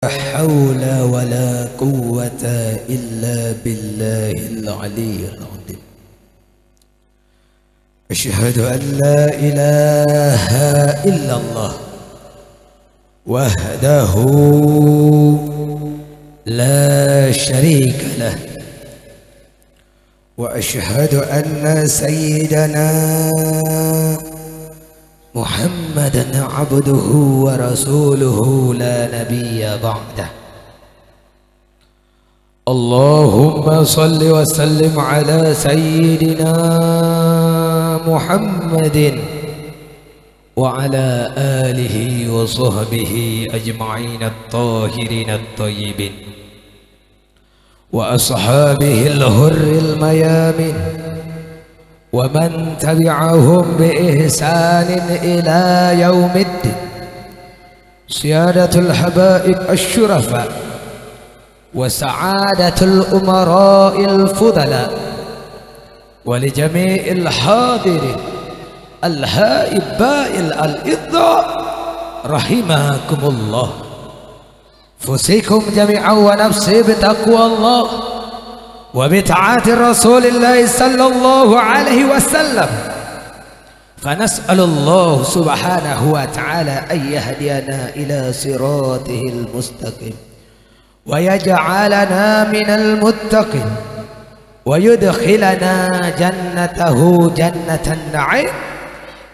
حول ولا قوة إلا بالله العلي العظيم. أشهد أن لا إله إلا الله وحده لا شريك له، وأشهد أن سيدنا محمدا عبده ورسوله لا نبي بعده. اللهم صل وسلم على سيدنا محمد وعلى آله وصحبه أجمعين الطاهرين الطيبين، وأصحابه الغر الميامين، ومن تبعهم بإحسان إلى يوم الدين. سيادة الحبائب الشرفاء وسعادة الأمراء الفضلاء، ولجميع الحاضرين الهائباء الإضاء رحمكم الله. فوسيكم جميعا ونفسي بتقوى الله وبطاعة رسول الله صلى الله عليه وسلم، فنسأل الله سبحانه وتعالى أن يهدينا إلى صراطه المستقيم ويجعلنا من المتقين ويدخلنا جنته جنة النعيم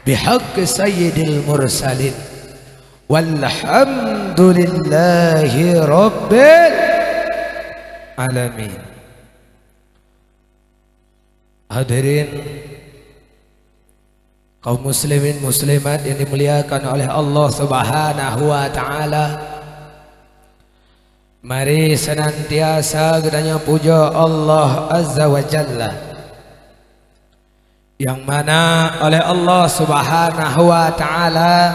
بحق سيد المرسلين، والحمد لله رب العالمين. Hadirin kaum muslimin muslimat yang dimuliakan oleh Allah Subhanahu wa taala, mari senantiasa kita puja Allah Azza wa Jalla, yang mana oleh Allah Subhanahu wa taala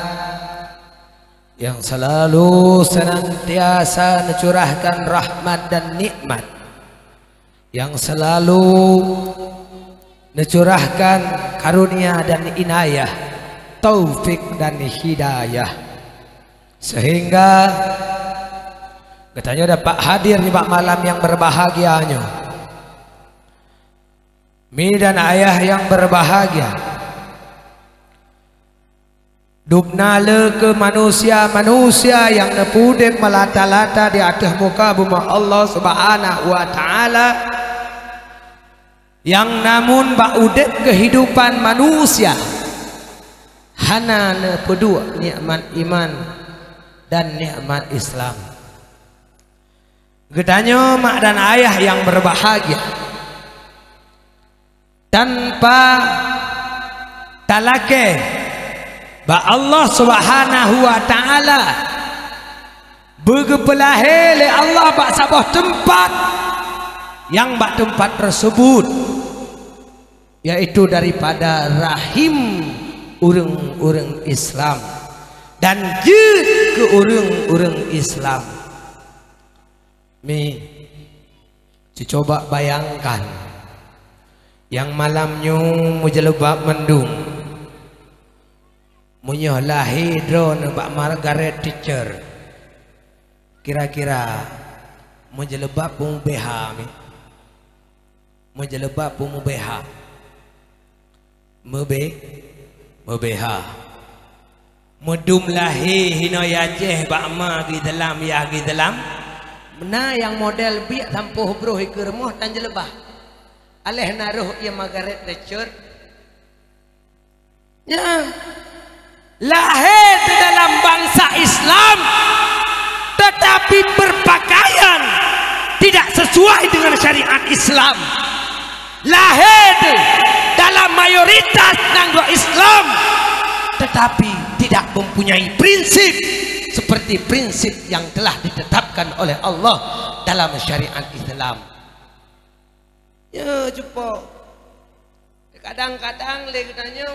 yang selalu senantiasa mencurahkan rahmat dan nikmat, yang selalu mencurahkan karunia dan inayah, taufik dan hidayah, sehingga katanya dapat hadir di malam yang berbahagianya. Mi dan ayah yang berbahagia, dubnala ke manusia-manusia yang nepudek melata-lata di atas muka bumi Allah Subhanahu wa taala, yang namun baudek kehidupan manusia hana nepedua nikmat iman dan nikmat Islam. Gedanya mak dan ayah yang berbahagia, tanpa talake ba Allah Subhanahu wa taala bergepelahir Allah bak sabah tempat, yang bak tempat tersebut yaitu daripada rahim urang-urang Islam dan jud ke urang-urang Islam. Mi coba bayangkan yang malamnya mujalabak mendung munyoh lahir drone bak Margaret Thatcher, kira-kira mujalabak pun beha mi mujalabak pun beha mebeha mudum lahir hino yajeh bak ma di dalam ya di dalam mana yang model biak tampuh bro ke remah dan jelebah aleh naruh ia Margaret Thatcher ya lahir di dalam bangsa Islam tetapi berpakaian tidak sesuai dengan syariat Islam, lahir dalam mayoritas nanggo Islam tetapi tidak mempunyai prinsip seperti prinsip yang telah ditetapkan oleh Allah dalam syariat Islam. Ya jumpa kadang-kadang le katanya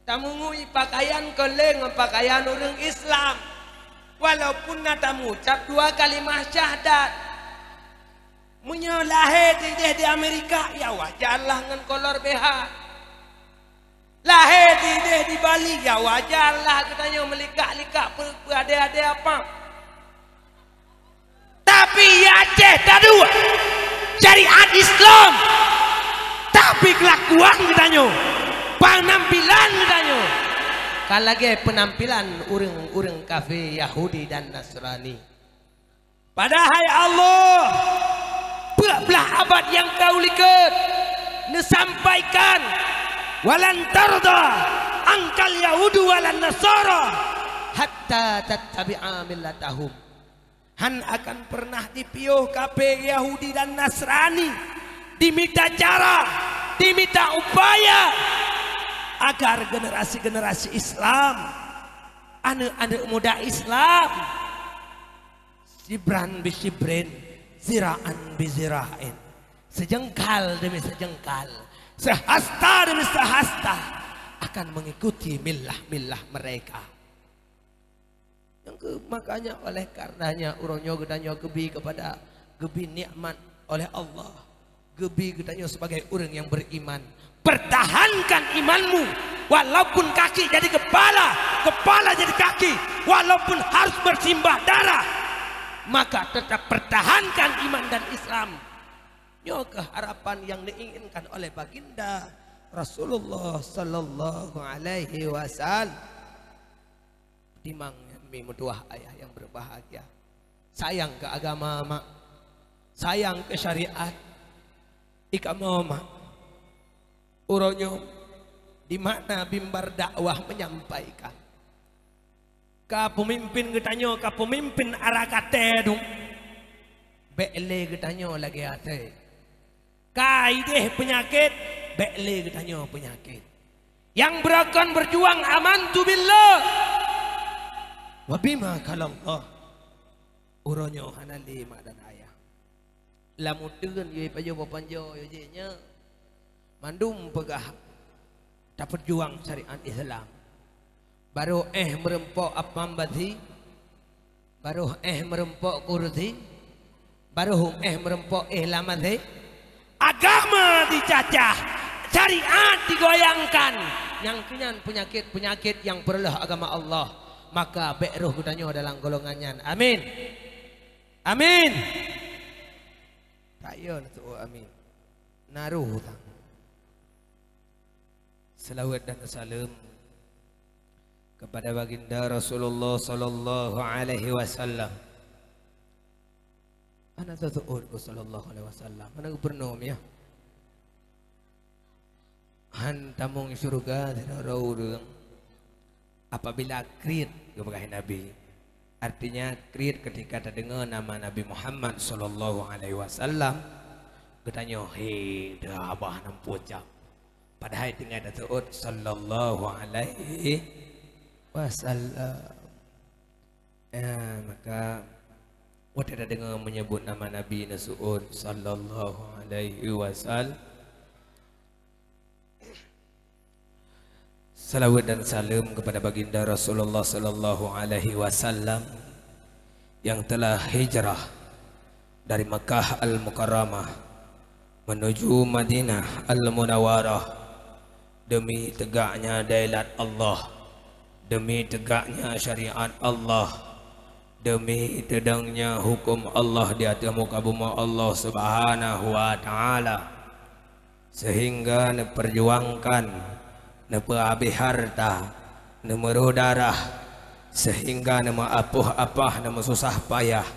tamu pakaian keleng pakaian orang Islam, walaupun tamu ucap 2 kalimah syahadat munya lahir di Amerika ya wajarlah dengan kolor BH, lahir di Bali ya wajarlah katanya melikak-likak ada apa Aceh tadua syariat Islam tapi kelakuan katanya penampilan katanya kalage penampilan urang kafe Yahudi dan Nasrani. Padahal Allah belah abad yang kau lihat nesampaikan walan tarda angkal Yahudu walan Nasara hatta tattabi'a millatahum. Han akan pernah dipiuh kape Yahudi dan Nasrani, diminta cara, diminta upaya agar generasi-generasi Islam, anak-anak muda Islam, sibran bisibrin, ziraan bizira'in, sejengkal demi sejengkal, sehasta demi sehasta akan mengikuti milah-milah mereka. Yang makanya oleh karenanya urangnya gedanya gebi kepada gebi nikmat oleh Allah, gebi gedanya sebagai orang yang beriman. Pertahankan imanmu walaupun kaki jadi kepala, kepala jadi kaki, walaupun harus bersimbah darah, maka tetap pertahankan iman dan Islam. Nyo keharapan yang diinginkan oleh baginda Rasulullah sallallahu alaihi wasallam. Timang mutuah ayah yang berbahagia, sayang ke agama mak, sayang ke syariat ikama mak. Uronyo di mana bimbar dakwah menyampaikan ka pemimpin getanyo, ka pemimpin arakate dong bele getanyo lagi ate ka ideh penyakit bele getanyo penyakit yang berakan berjuang amantu billah wabima kalallah. Uronyo hanali mak dan ayah lamudeun ye pajo papanjo ye nya mandum pegah dapat juang syariat Islam baru merempok apam badhi, baru merempok kurdi, baru merempok lamadhi, agama dicacah, syariat digoyangkan, yang kenyan penyakit-penyakit yang perlu agama Allah, maka be'ruh kudanyo dalam golongannya. Amin. Amin. Tayon tu amin. Naruh hutang. Selawat dan salam kepada baginda Rasulullah sallallahu alaihi wasallam. Ana tatu'ud sallallahu alaihi wasallam. Mana gubernur ya? Han tamung surga tidak apabila krit kepada Nabi. Artinya krit ketika terdengar nama Nabi Muhammad sallallahu alaihi wasallam, katanya he dah abah nampucap. Padahal tinggal Datuk sallallahu alaihi wasallam. Maka waktu ada dengar menyebut nama Nabi Nasu'ud sallallahu alaihi wasallam, salawat dan salam kepada baginda Rasulullah sallallahu alaihi wasallam yang telah hijrah dari Makkah Al-Mukarramah menuju Madinah Al-Munawwarah demi tegaknya dailat Allah, demi tegaknya syariat Allah, demi tedangnya hukum Allah di atas muka bumi Allah Subhanahu wa taala, sehingga diperjuangkan habis harta, meruh darah, sehingga apuh-apah susah payah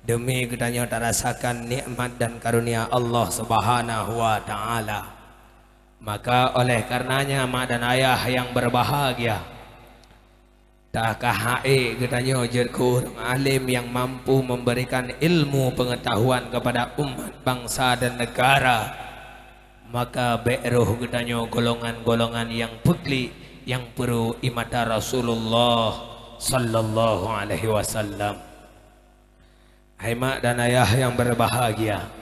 demi katanya terasakan nikmat dan karunia Allah Subhanahu wa taala. Maka oleh karenanya mak dan ayah yang berbahagia, takah katanya jerkur alim yang mampu memberikan ilmu pengetahuan kepada umat bangsa dan negara, maka be'ruh katanya golongan-golongan yang pekli yang perlu imata Rasulullah sallallahu alaihi wasallam. Hai mak dan ayah yang berbahagia,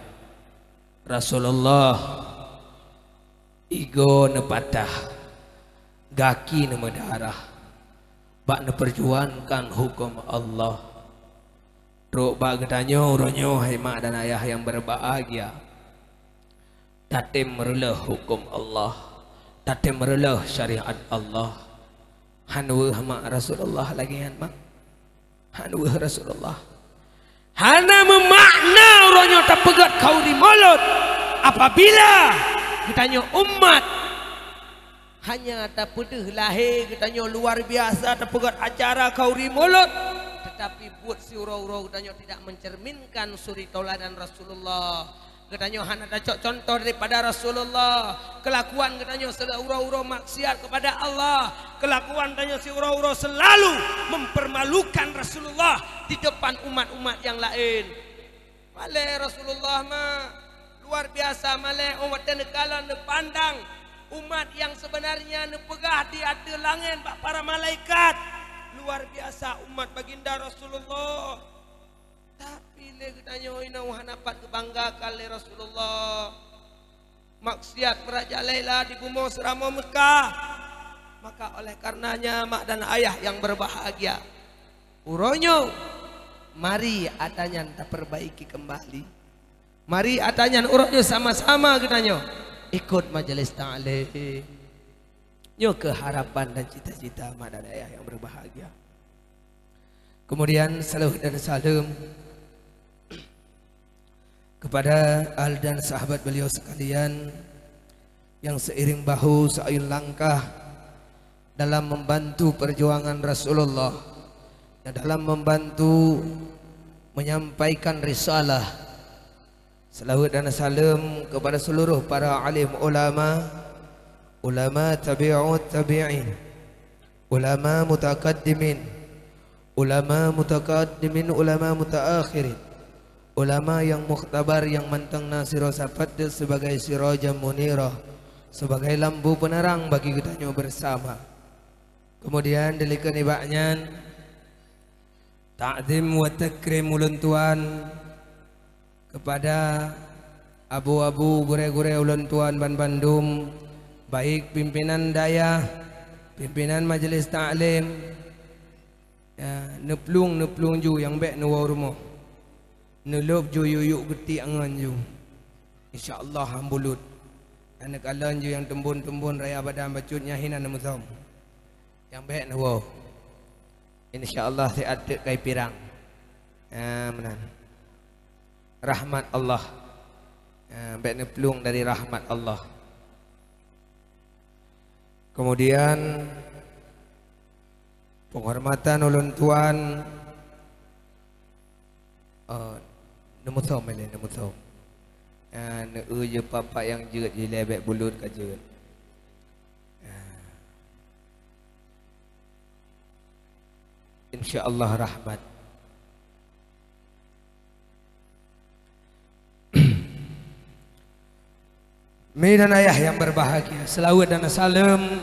Rasulullah igo nepatah gaki nama darah bak neperjuangkan hukum Allah. Ruk bak getanyo uronyo hai mak dan ayah yang berbahagia, tatim merelah hukum Allah, tatim merelah syariat Allah. Hanwa mak Rasulullah lagi kan mak, hanwa Rasulullah Hana memakna orangnya tak pegat kau di mulut apabila kitanya umat hanya tak pedih lahir kitanya luar biasa tak pegat acara kau di mulut, tetapi buat si urau-urau kitanya tidak mencerminkan suri tauladan Rasulullah. Katanya hana ada contoh daripada Rasulullah. Kelakuan katanya urau-urau maksiat kepada Allah. Kelakuan katanya si urau-urau selalu mempermalukan Rasulullah di depan umat-umat yang lain. Malai Rasulullah mah luar biasa, malai umat negala pandang umat yang sebenarnya nepegah di hati langit para malaikat. Luar biasa umat baginda Rasulullah. Tapi katanya ina wahanapat kebangga kali Rasulullah. Maksiat merajalela di bumi serama Mekah. Maka oleh karenanya mak dan ayah yang berbahagia, uronyo mari atanya tak perbaiki kembali. Mari atanya uronyo sama-sama katanya ikut majelis ta'lim. Nyo keharapan dan cita-cita mak dan ayah yang berbahagia. Kemudian salawat dan salam kepada ahli dan sahabat beliau sekalian yang seiring bahu seayun langkah dalam membantu perjuangan Rasulullah dan dalam membantu menyampaikan risalah. Salawat dan salam kepada seluruh para alim ulama, ulama tabi'ut tabi'in, ulama mutakaddimin, ulama mutakaddimin, ulama mutaakhirin, ulama yang mukhtabar yang mantang nasiro safat sebagai sirajam munirah, sebagai lampu penerang bagi kitanya bersama. Kemudian dilikan ibaknya ta'zim wa takrim ulun tuan kepada abu-abu gure-gure ulun tuan Ban Bandung, baik pimpinan daya, pimpinan majelis ta'lim, ya, neplung ju yang baik nuwa rumah. Nelop ju yuyuk geti angan ju. InsyaAllah hambulut. Anak alan ju yang tembun-tembun raya badan bacutnya hina namutham. Yang baik na wow. InsyaAllah saya ada kai pirang. Menan. Rahmat Allah. Baik na pelung dari rahmat Allah. Kemudian penghormatan ulun tuan nemuthom mele nemuthom. Je papa yang jeut je lebek bulut ka jeut. InsyaAllah rahmat. Mi dan ayah yang berbahagia, selawat dan salam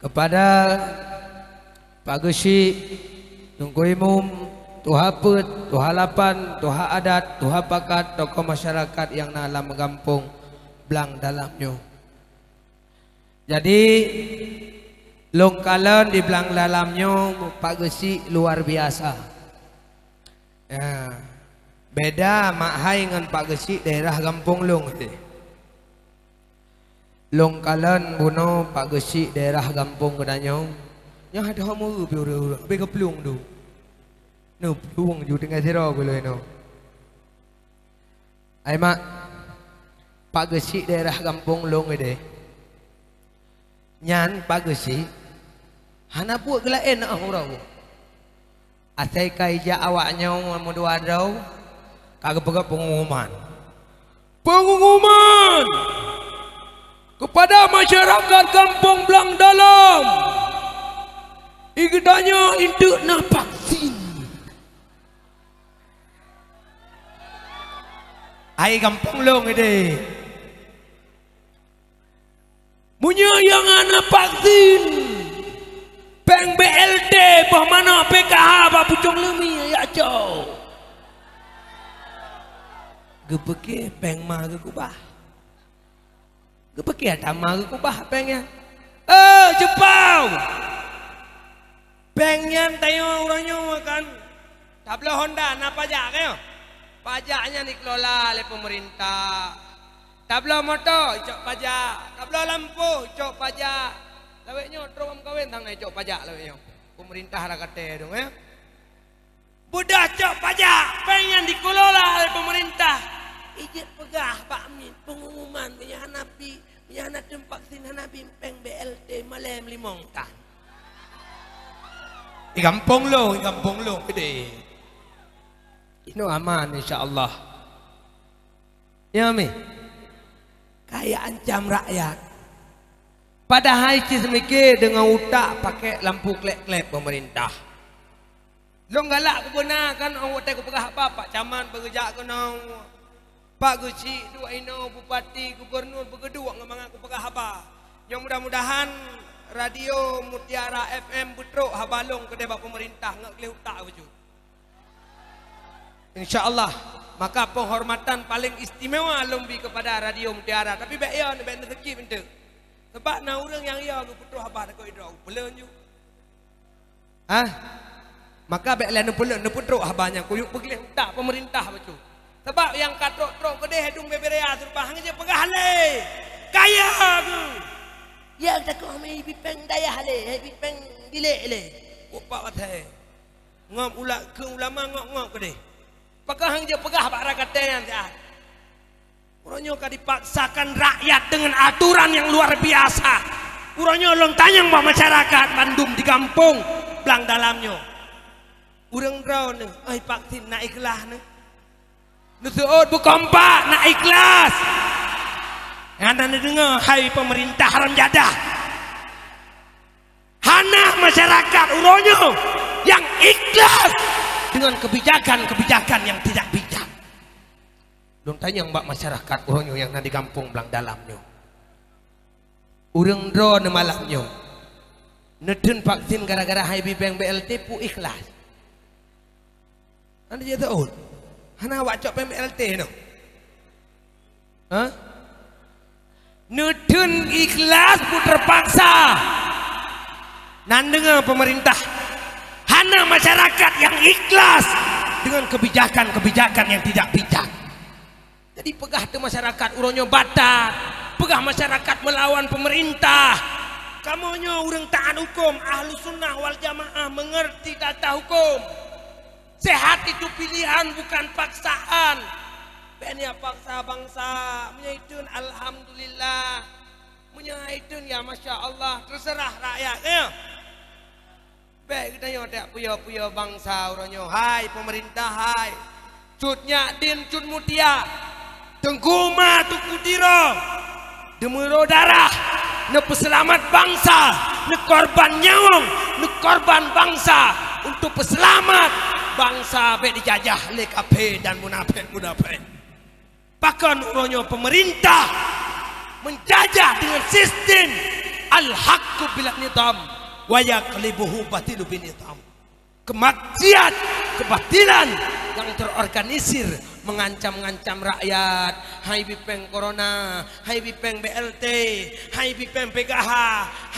kepada Pak Gesi, Tungku Imum, Tuha Pet, Tuha Lapan, Tuha Adat, Tuha Pakat, tokoh masyarakat yang dalam mengampung belang dalamnya. Jadi longkalan di belang dalamnya Pak Gesi luar biasa. Ya, beda mak hai dengan Pak Gesi daerah Kampung Long itu. Longkalan buno Pak Gesi daerah Kampung Kedanyo. Yang ada hamu biru, bega pelung tu. No pelung ju dengan siro boleh no. Ai mak Pak Gesi daerah Kampung Long ide. Nyan Pak Gesi hana buat gelain nak orang. Asai kaija awaknya mau dua dau kagak pegat pengumuman. Pengumuman kepada masyarakat Kampung Belang Dalam. Igdanya induk nak vaksin. Ai Kampung Long ide. Punya yang anak vaksin. Peng BLT bah mana PKH bah pucung lemi ya cow. Gepeke peng mah ke kubah. Gepeke atama ke kubah pengnya. Jepau. Pengnya tayo orangnya makan. Tabla Honda na pajak kayo. Pajaknya dikelola oleh pemerintah. Tabla motor cok pajak. Tabla lampu cok pajak. Laweknya terum kawin tang naik cok pajak laweknya. Pemerintah rakate dong ya. Budak cok pajak, peng Nabi yana tempat sin Nabi peng BLT malam limong tan. Di kampung lo gede. Ino aman insyaallah. Ya mi. Kayak ancam rakyat. Padahal semikir dengan utak pakai lampu klep-klep pemerintah. Lo galak ku gunakan orang hotel ku pegah apa caman bergejak ku nang Pak Guci dua ino bupati gubernur begedua ngamang aku pegah apa. Yang mudah-mudahan radio Mutiara FM Butruk habalong ke debak pemerintah ngak kelih utak wujud. Insyaallah maka penghormatan paling istimewa lombi kepada radio Mutiara tapi baik ya baik rezeki benda. Sebab na urang yang ya ku putruk apa dak idau belen ju. Maka baik lain ne putruk habanya kuyuk pergi utak pemerintah betul. Sebab yang katrok-trok gede hidung beberea serba hang je pegah le. Kaya tu. Ya tak kau mai bipeng daya le, bipeng dilek le. Opak watai. Ngam ulak ke ulama ngok-ngok gede. Pegah hang je pegah bak rakatan dia. Uronyo ka dipaksakan rakyat dengan aturan yang luar biasa. Uronyo long tanyang bak masyarakat Bandung di kampung belang dalamnya. Urang draw ne, ai vaksin nak ikhlas ne. Nusuut berkompak nak ikhlas. Anda dengar hai pemerintah haram jadah. Hana masyarakat uronyo yang ikhlas dengan kebijakan-kebijakan yang tidak bijak. Dong tanya mbak masyarakat uronyo yang di kampung belang dalamnya. Urang draw ne malamnya. Neden vaksin gara-gara hai bibeng BLT pu ikhlas. Anda dia tahu. Hana awak cok PMLT no. Nudun ikhlas pun terpaksa. Nan dengar pemerintah. Hana masyarakat yang ikhlas dengan kebijakan-kebijakan yang tidak bijak. Jadi pegah tu masyarakat uronyo batat, pegah masyarakat melawan pemerintah. Kamonyo urang taat hukum, ahlu sunnah wal jamaah mengerti tata hukum. Sehat itu pilihan bukan paksaan. Benya paksa bangsa menyaitun alhamdulillah. Menyaitun ya masya Allah terserah rakyat ya. Baik kita nyo tak puyo bangsa uronyo. Hai pemerintah hai. Cutnya din cut mutia. Tengguma tu kudiro. Demuro darah. Ne peselamat bangsa. Ne korban nyawang. Ne korban bangsa. Untuk peselamat bangsa be dijajah oleh kafir dan munafik. Bahkan uronyo pemerintah menjajah dengan sistem al-haqqu bil nizam wa yaqlibuhu batilu bin nizam. Kemaksiat, kebatilan yang terorganisir mengancam-ngancam rakyat. Hai bipeng corona, hai bipeng BLT, hai bipeng PKH,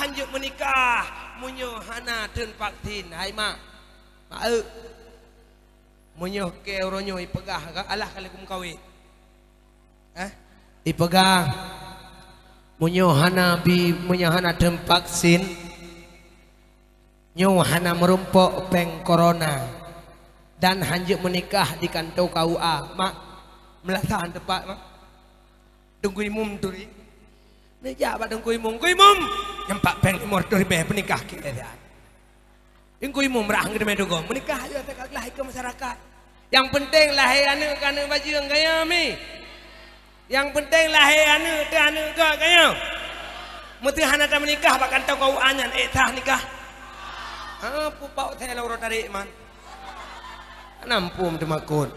hanjuk menikah, munyo hana den vaksin. Hai mak. Munyo ke uronyo ipegah alah kali kum kawin. Ipegang munyo hana den vaksin. Nyo hana merumpok peng corona dan hanjuk menikah di kantor KUA. Mak melasahan tepat mak. Tunggu imum turi. Neja ba tunggu imum. Nyempak peng imor turi be penikah kita dia. Ingku imum rah ngede medogo menikah aja tak lahir ke masyarakat. Yang penting lahir anu kana baju yang gaya mi. Yang penting lahir anu ke gaya. Mesti hana ta menikah ba kantor KUA nyan tah nikah. Apa bau saya laura tarik man. Nampum demakun.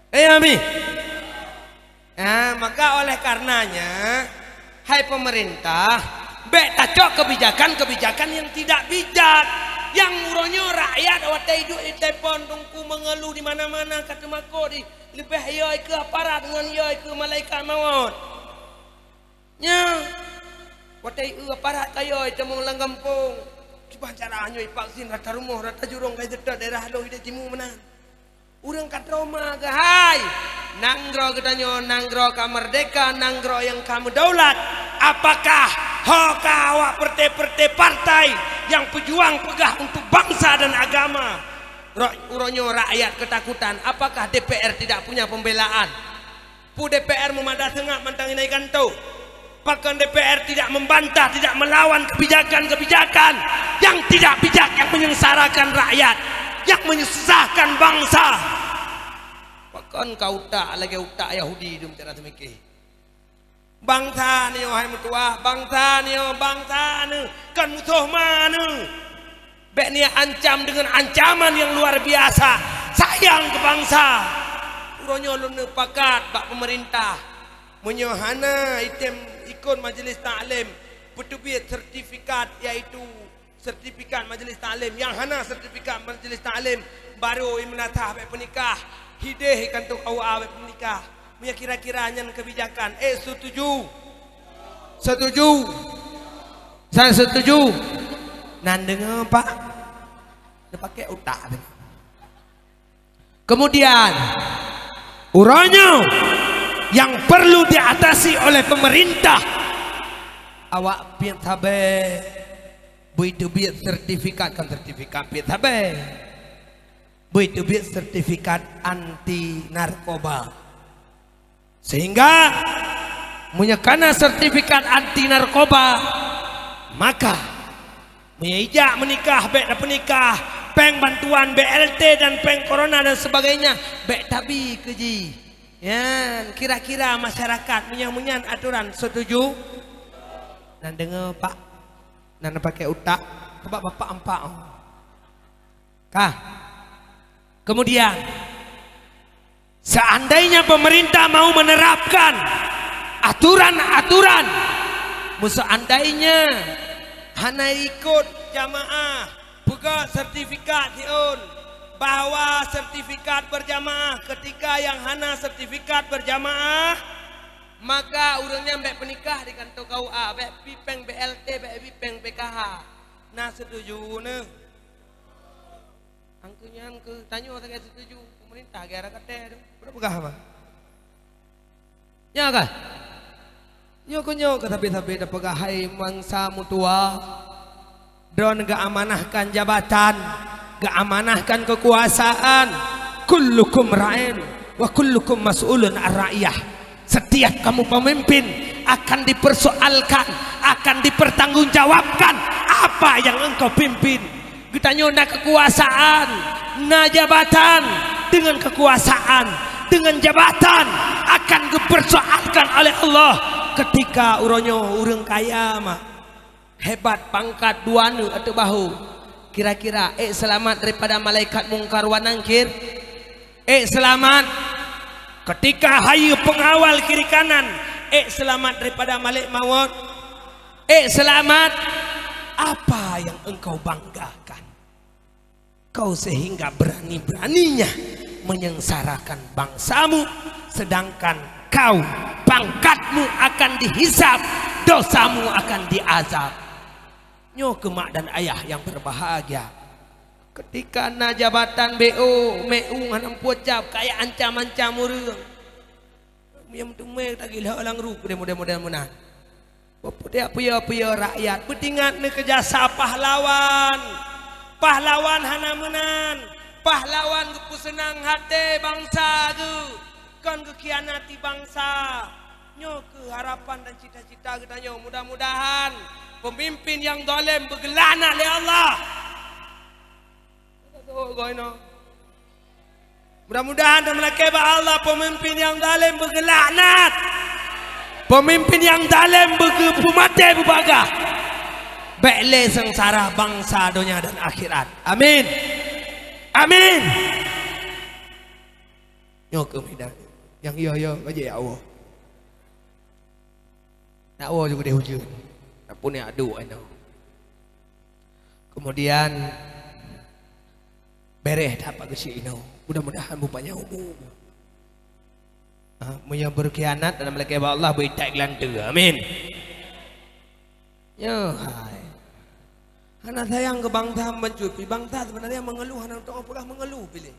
Ami. Maka oleh karenanya, hai pemerintah, tacok kebijakan-kebijakan yang tidak bijak, yang muronyo rakyat awak hidup di telepon tungku mengeluh di mana-mana kata mako di lebih yoi ke aparat dengan yoi ke malaikat maut. Nya, watai aparat kayo temung langgempung. Coba caranya vaksin rata rumah rata jurung kaya dekat daerah lo hidup timu mana. Urang kat Roma ke hai. Nanggro katanya nanggro ka merdeka, nanggro yang kamu daulat. Apakah hoka awak partai yang pejuang pegah untuk bangsa dan agama? Uronyo rakyat ketakutan. Apakah DPR tidak punya pembelaan? Pu DPR memadah tengah mantang inaikan tu. Bahkan DPR tidak membantah, tidak melawan kebijakan-kebijakan yang tidak bijak, yang menyengsarakan rakyat, yang menyusahkan bangsa. Bahkan kau tak lagi utak Yahudi itu cara semikir. Bangsa ni wahai mutua, bangsa ni kan musuh mana? Bek ni ancam dengan ancaman yang luar biasa. Sayang ke bangsa. Uronyo lune pakat bak pemerintah menyohana item ikon majlis taklim petubit sertifikat, iaitu sertifikat majlis taklim yang hana sertifikat majlis taklim baru menatah bek penikah hideh ikan tu kau bek penikah. Punya kira-kira nyan kebijakan. Setuju? Setuju? Saya setuju. Nan dengar Pak, dia pakai otak. Kemudian uronyo yang perlu diatasi oleh pemerintah, awak pian tabe begitu biar sertifikat kan sertifikat pian tabe begitu biar sertifikat anti narkoba, sehingga menyekana sertifikat anti narkoba maka meijak menikah bek dah penikah peng bantuan BLT dan peng corona dan sebagainya bek tabi keji. Ya, kira-kira masyarakat menyan aturan setuju? Dan dengar Pak, nan pakai utak, kebak bapak empak. Kah? Kemudian, seandainya pemerintah mau menerapkan aturan-aturan, seandainya hana ikut jamaah, buka sertifikat hiun. Bahwa sertifikat berjamaah, ketika yang hana sertifikat berjamaah maka urangnya mbak penikah di kantor KUA mbak pipeng BLT mbak pipeng PKH. Nah setuju ne angkunya angku tanya saya setuju pemerintah gara kata tu berapa gah apa nya kah nyok tapi dah pegahai mangsa mutua drone gak amanahkan jabatan, gak amanahkan kekuasaan. Kullukum ra'in wa kullukum mas'ulun ar-ra'iyah. Setiap kamu pemimpin akan dipersoalkan, akan dipertanggungjawabkan apa yang engkau pimpin. Kita nyonya kekuasaan, na jabatan, dengan kekuasaan, dengan jabatan akan dipersoalkan oleh Allah ketika uronyo urang kaya mah hebat pangkat duanu atau bahu. Kira-kira selamat daripada malaikat mungkar wa nangkir. Selamat ketika hayu pengawal kiri kanan. Selamat daripada malik maut. Selamat apa yang engkau banggakan kau sehingga berani-beraninya menyengsarakan bangsamu, sedangkan kau pangkatmu akan dihisap, dosamu akan diazab. Nyo ke mak dan ayah yang berbahagia, ketika na jabatan BO MEU hanam pucap kayak ancam-ancam urang yang tume tak gila orang ru model-model menang dia puya rakyat betingat ne kejasa pahlawan hana menan pahlawan ku senang hati bangsa tu kan kekianati bangsa. Nyo ke harapan dan cita-cita kita nyo mudah-mudahan pemimpin yang zalim bergelana oleh Allah. Mudah-mudahan dalam lakabah Allah pemimpin yang zalim bergelaknat, pemimpin yang zalim berpumate berbagah, bekle sengsara bangsa dunia dan akhirat. Amin. Amin. Nyok kemudian yang yo aja ya Allah. Nak Allah juga dia hujan. Tak punya adu anu. Kemudian bereh dapat kesi ino. Mudah-mudahan bupanya umum. Punya berkhianat dalam lakabah Allah beritak gelantu. Amin. Yo hai. Anak sayang ke bangsa mencupi. Bangsa sebenarnya mengeluh, anak untuk pula mengeluh pilih.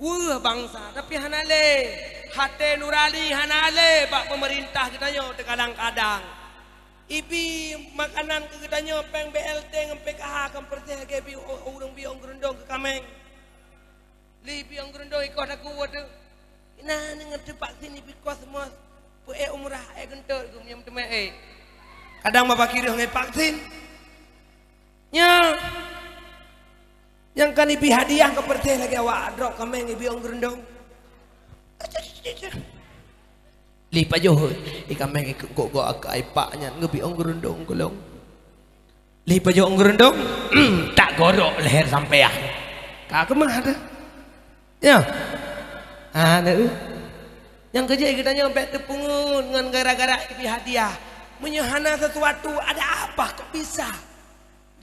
Wah bangsa, tapi hanale hati nurani hanale bak pemerintah kita nyo kadang-kadang. Ibi makanan ke kita nyo peng BLT ngem PKH kan percaya ke bi urang biong gerendong ke kameng. Li biong gerendong ikut aku wadu. Nah dengan cepat sini because semua umrah kentut ku punya teman kadang bapak kiri ngai vaksin nya yang kan ibi hadiah ke perteh lagi awak drop kameng ibi ong gerendong li pajoh ikameng ikut go ak aipaknya ngebi ong gerendong kolong li pajoh ong gerendong tak gorok leher sampean ka kemah ada ya yang kerja kita nyampe tepungun dengan gara-gara ibi hadiah menyahana sesuatu ada apa kok bisa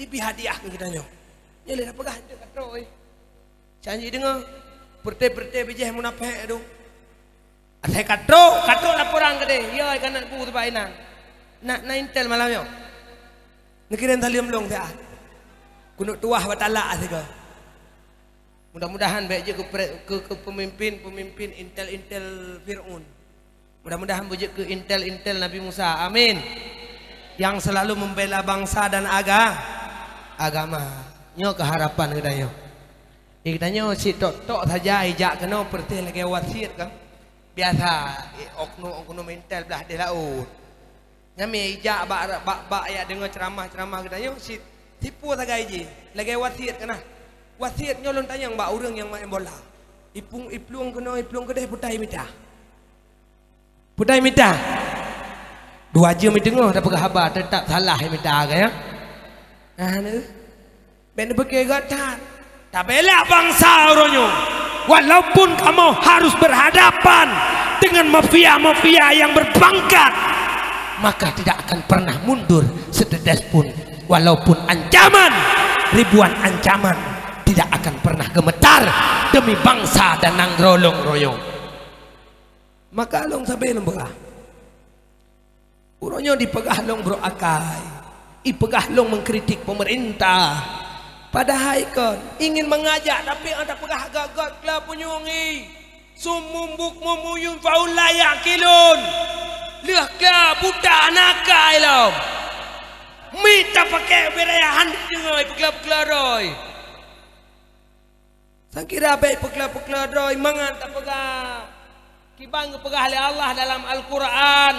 dibi hadiah kita nyo nyele apa gah katroi janji dengar perte bijeh munafik tu ate katro laporan gede ya kan nak pu bainan nak intel malam yo nekiran taliam long dah kunuk tuah batala asika mudah-mudahan baik je ke pemimpin intel Fir'aun mudah-mudahan bujuk ke intel Nabi Musa amin yang selalu membela bangsa dan agama nyo keharapan kita nyo si tok saja ijak kena pertih lagi wasiat kan biasa oknum intel belah dia laut nyami ijak bak ya dengar ceramah kita nyo si tipu saja iji lagi wasiat kena wasiat nyo lon tanya mbak urang yang main bola iplung kedai putai mita 2 jam dengar dah berkhabar tetap salah mita ya ben berkegataan tak bela bangsa orangnya walaupun kamu harus berhadapan dengan mafia yang berpangkat maka tidak akan pernah mundur setetes pun walaupun ancaman ribuan ancaman tidak akan pernah gemetar demi bangsa dan nangrolong royong maka long sampai lembah orangnya dipegah long bro akai ipegah long mengkritik pemerintah padahal kan ingin mengajak tapi ada pegah gagal kelap punyungi sumumbuk memuyun faulaya kilun lihat ke budak nakai lo minta pakai berayahan dengar pegelap-pegelaroi saya kira baik pegelap-pegelaroi mangan tak pegah kibang pegah oleh Allah dalam Al-Quran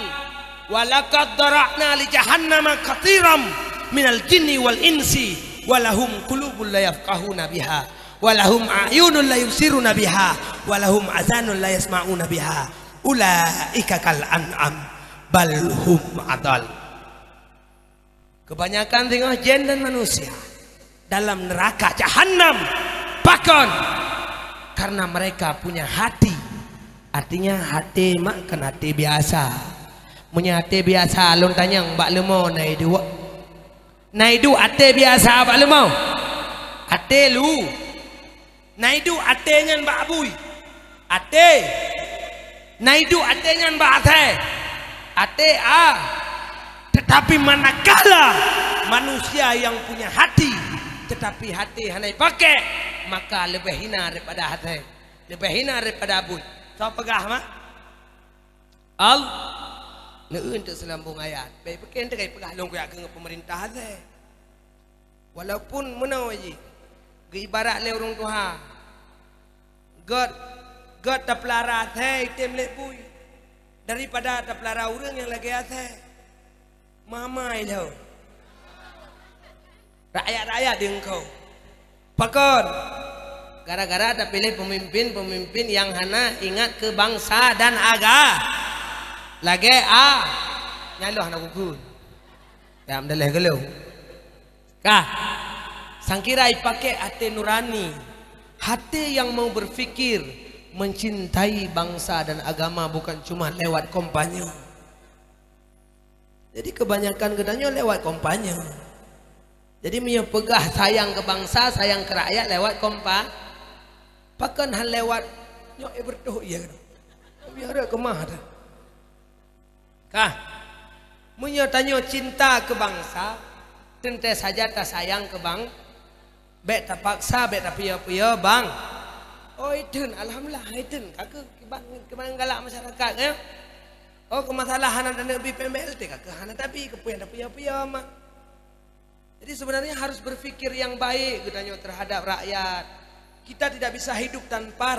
walaqad dara'na li jahannama katsiran minal jinni wal insi walahum qulubun la yafqahuna biha walahum a'yunun la yubsiruna biha walahum azanun la yasma'una biha ulaika kal an'am bal hum adal kebanyakan tengok jin dan manusia dalam neraka jahanam bahkan karena mereka punya hati artinya hati makan hati biasa punya hati biasa lon tanya mbak lemo naidu ate biasa apa lu mau ate lu naidu ate nyan mbak abui ate naidu ate nyan mbak ate tetapi manakala manusia yang punya hati tetapi hati hanai pakai maka lebih hina daripada hati lebih hina daripada abui so pegah mak untuk selambung ayat baik pakai ente pegah long kuyak ke pemerintah teh walaupun menau aja ke ibarat le urang Tuhan God tak pelara teh item lebui daripada tak pelara urang yang lagi teh mama itu rakyat di engkau pakon gara-gara tak pilih pemimpin yang hana ingat ke bangsa dan lagi nyaloh anak kuku ya amdalah gelau kah sangkirai pakai hati nurani hati yang mau berfikir mencintai bangsa dan agama bukan cuma lewat kampanye jadi kebanyakan gedanya lewat kampanye jadi punya pegah sayang ke bangsa sayang ke rakyat lewat pakan hal lewat nyok berdoa ya kan biar kemah dah kah menyatanya cinta ke bangsa tentu saja tak sayang ke bang bet tak paksa bet tak pia bang oh itu alhamdulillah itu kakak kebang galak masyarakat ya oh kemasalahan ada lebih PMLT kakak hana tapi kepuyan tak pia mah jadi sebenarnya harus berpikir yang baik gedanya terhadap rakyat kita tidak bisa hidup tanpa